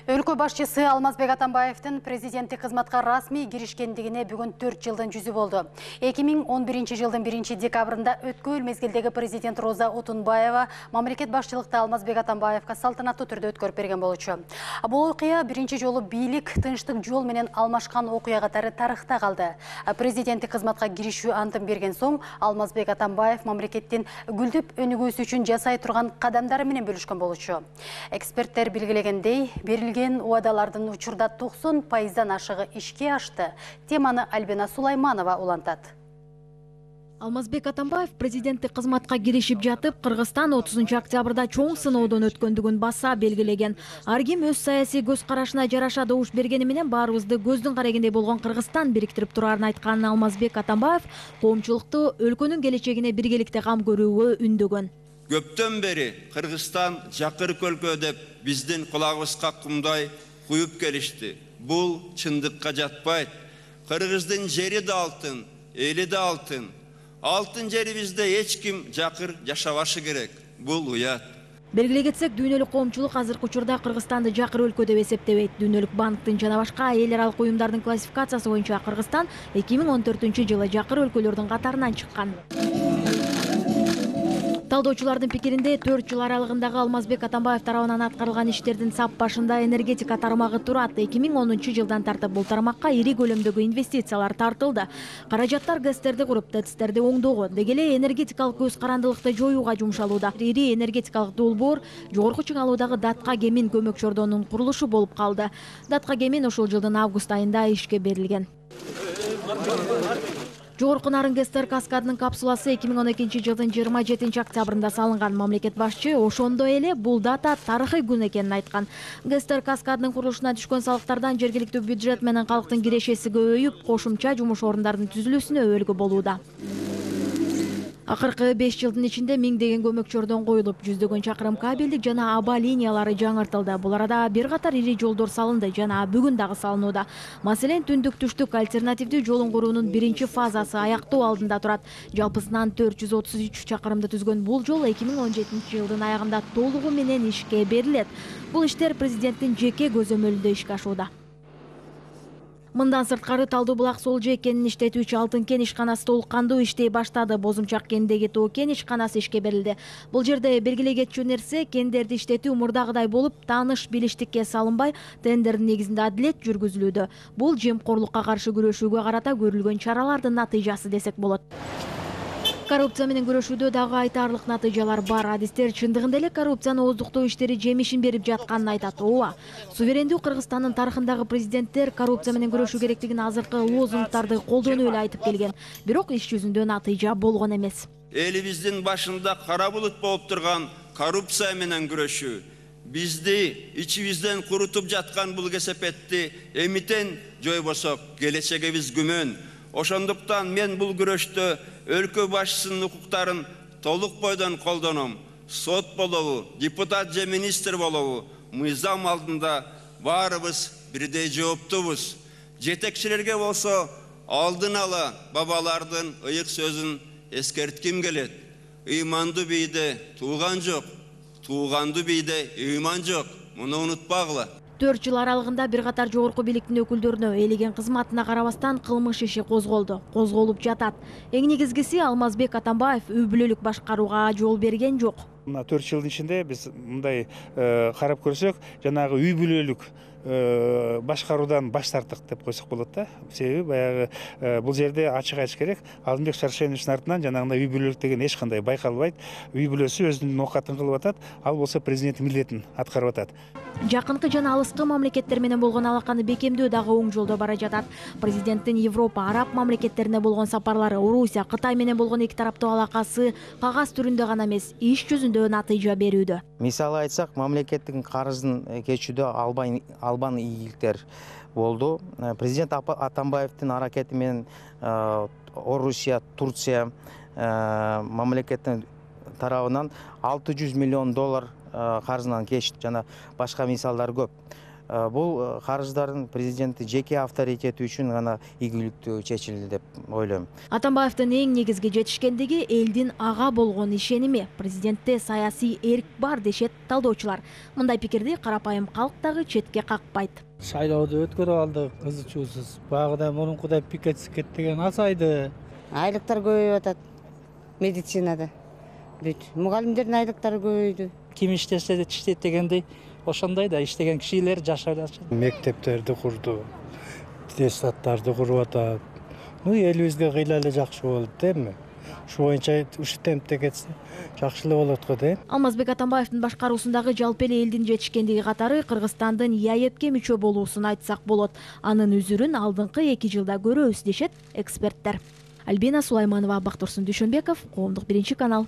Өлкө башчысы Алмазбек Атамбаевдин президенттик кызматка расмий киришкендигине бүгүн 4 жылдын жүзү болду. 2011 жылдын 1 декабрында өткөл мезгилдеги президент Роза Отунбаева мамлекет башчылыкта Алмазбек Атамбаевга салтанаттуу түрдө өткөрүп берген болчу. Бул окуя биринчи жолу бийлик тынчтык жол менен алмашкан окуя катары тарыхта калды. Президенттик кызматка киришүү антын берген соң Алмазбек Атамбаев мамлекеттин гүлдүп өнүгүүсү үчүн жасай турган кадамдары менен бөлүшкөн болчу. Эксперттер белгилегендей, берилген уадалардын учурда 90% ашыгы ишке ашты. Теманы Альбина Сулайманова улантат. Алмазбек Атамбаев президенттик кызматка киришип жатып, Кыргызстан 30 октябрда чоң сыноодон өткөндүгүн баса белгилеген. Ар ким өз саясий көз карашына жараша добуш бергени менен баарыбызды көздүн карегиндей болгон Кыргызстан бириктирип турарын айткан Алмазбек Атамбаев коомчулукту өлкөнүн келечегине биргеликте кам көрүүгө үндөгөн. Көптөн бери Кыргызстан жакыр көлкө деп биздин кулагыбызга кумдай куюп келишти. Бул чындыкка жатпайт. Кыргыздын жери да алтын, эли да алтын. Алтын жерибизде эч ким жакыр жашабашы керек. Бул уят. Белгилей кетсек, дүйнөлүк коомчулук азыркы учурда Кыргызстанды жакыр өлкө деп эсептебейт. Дүйнөлүк банктын жана башка эл аралык уюмдардын классификациясы боюнча Кыргызстан 2014 жылы жакыр өлкөлөрдүн катарынан чыккан. Талдоочулардын пикиринде 4 жыл аралыгындагы Алмазбек Атамбаев тарабынан аткарылган иштердин сап башында энергетика тармагы турат. 2010 жылдан тартып бул тармакка ири көлөмдөгү инвестициялар тартылды. Каражаттар ГЭСтерди куруп, ТЭЦтерди оңдоого, деги эле энергетикалык көз карандылыкты жоюуга жумшалууда. Ири энергетикалык долбоор жогорку чыңалуудагы Датка Кемин көмөк чордонунун курулушу болуп калды. Датка Кемин ошол жылдын август айында ишке берилген. Жогорку Нарын ГЭСтер каскадынын капсуласы 2012 жылдын 27 октябрында салынган. Мамлекет башчы ошондой эле бул дата тарыхый күн экенин айткан. ГЭСтер каскадынын курулушуна түшкөн салыктардан жергиликтүү бюджет менен калктын кирешеси көбөйүп, кошумча жумуш орундардын түзүлүүсүнө өбөлгө болууда. Акыркы 5 жылдын ичинде миңдеген көмөк чордон коюлуп, жүздөгөн чакырым кабелдик жана аба линиялары жаңыртылды. Бул арада бир катар ири жолдор салынды жана бүгүн дагы салынууда. Маселен, түндүк-түштүк альтернативдүү жолун куруунун биринчи фазасы аяктоо алдында турат. Жалпысынан 433 чакырымды түзгөн бул жол 2017 жылдын аягында толугу менен ишке берилет. Бул иштер президенттин жеке көзөмөлүндө ишке ашууда. Мындан сырткары Талдуу булак Сол жээ кенин иштетүүчү Алтын кен ишканасы толук кандуу иштей баштады. Бозумчак кендеги Тоо кен ишканасы ишке берилди. Бул жерде белгилей кетчү нерсе, кендерди иштетүү мурдагыдай болуп, тааныш билиштикке салынбай, тендердин негизинде адилет жүргүзүлүүдө. Бул жемкорлукка каршы күрөшүүгө карата көрүлгөн чаралардын натыйжасы десек болот. Коррупция менен күрөшүүдө дагы айтаарлык натыйжалар бар. Адистер чындыгында эле коррупцияны ооздуктоо иштери жемишин берип жатканын айтат. Ооба, суверендүү Кыргызстандын тарыхындагы президенттер коррупция менен күрөшүү керектигин азыркы лозунгдарды колдонуп эле айтып келген. Бирок иш жүзүндө натыйжа болгон эмес. Элибиздин башында кара булут болуп турган коррупция менен күрөшүү бизди ичибизден курутуп жаткан бул кесепетти эмитен жойбосок, келечегибиз күмөн. Ошондуктан мен бул күрөштө өлкө башчысынын укуктарын толук бойдон колдоном. Сот болобу, депутат же министр болобу, мыйзам алдында баарыбыз бирдей жооптубуз. Жетекчилерге болсо алдын ала бабалардын ыйык сөзүн эскертким келет. Ыймандуу бийде тууган жок, тууганды бийде ыйман жок. Муну унутпагыла. 4 жыл аралыгында бир катар жогорку бийликтин өкүлдөрүнө элеген кызматына карабастан кылмыш иши козголду, козголуп жатат. Эң негизгиси Алмазбек Атамбаев үй бүлөлүк башкарууга жол берген жок. Мына 4 жылдын ичинде биз мындай карап көрсөк, жанагы үй бүлөлүк башкаруудан баш тарттык деп койсок болот да. Себеби баягы бул жерде ачык айтыш керек, Алдынбек Шаршеновичтин артынан жанагындай үй бүлөлүк деген эч кандай байкалбайт. Үй бүлөсү өзүнүн оокатын кылып атат, ал болсо президенттин милдетин аткарып атат. Жакынкы жана алыскы мамлекеттер менен болгон алаканы бекемдөө дагы оң жолдо бара жатат. Президенттин Европа, Араб мамлекеттерине болгон сапарлары, Орусия, Кытай менен болгон эки тараптуу алакасы кагаз түрүндө гана эмес, иш жүзүндө натыйжа берүүдө. Мисалы айтсак, мамлекеттин карызын кечүүдө албан ийгиликтер болду. Президент Атамбаевдин аракети менен Орусия, Турция мамлекеттин тарабынан $600 миллион карызынан кечти жана башка мисалдар көп. Бул карыздардын президенттин жеке авторитети үчүн гана ийгиликтүү чечилди деп ойлойм. Атамбаевдин эң негизги жетишкендиги элдин ага болгон ишеними. Президентте саясий эрк бар дешет талдоочулар. Мындай пикирди карапайым калк дагы четке какпайт. Шайлоодо өткөрүп алдык ызы-чуусуз. Багыда мурункудай пикет деген азайды. Айлыктар көбөйүп атат медицинада. Бүт мугалимдердин айлыктары көбөйдү. Ким иштесе иштейт дегендей ошондой да иштеген кишилер жашап жатышат. Мектептерди курду, детсадтарды куруп атат. Элибизге кыйла эле жакшы болот дейм. Ушул боюнча ушу темпте кетсе жакшы эле болот го дейм. Алмазбек Атамбаевдин башкаруусундагы жалпы эле элдин жетишкендиги катары Кыргызстандын ЯЭПке мүчө болуусун айтсак болот. Анын үзүрүн алдыңкы 2 жылда көрөбүз дешет эксперттер. Альбина Сулайманова, Бактурсун Дүйшөнбеков, Коомдук 1 канал.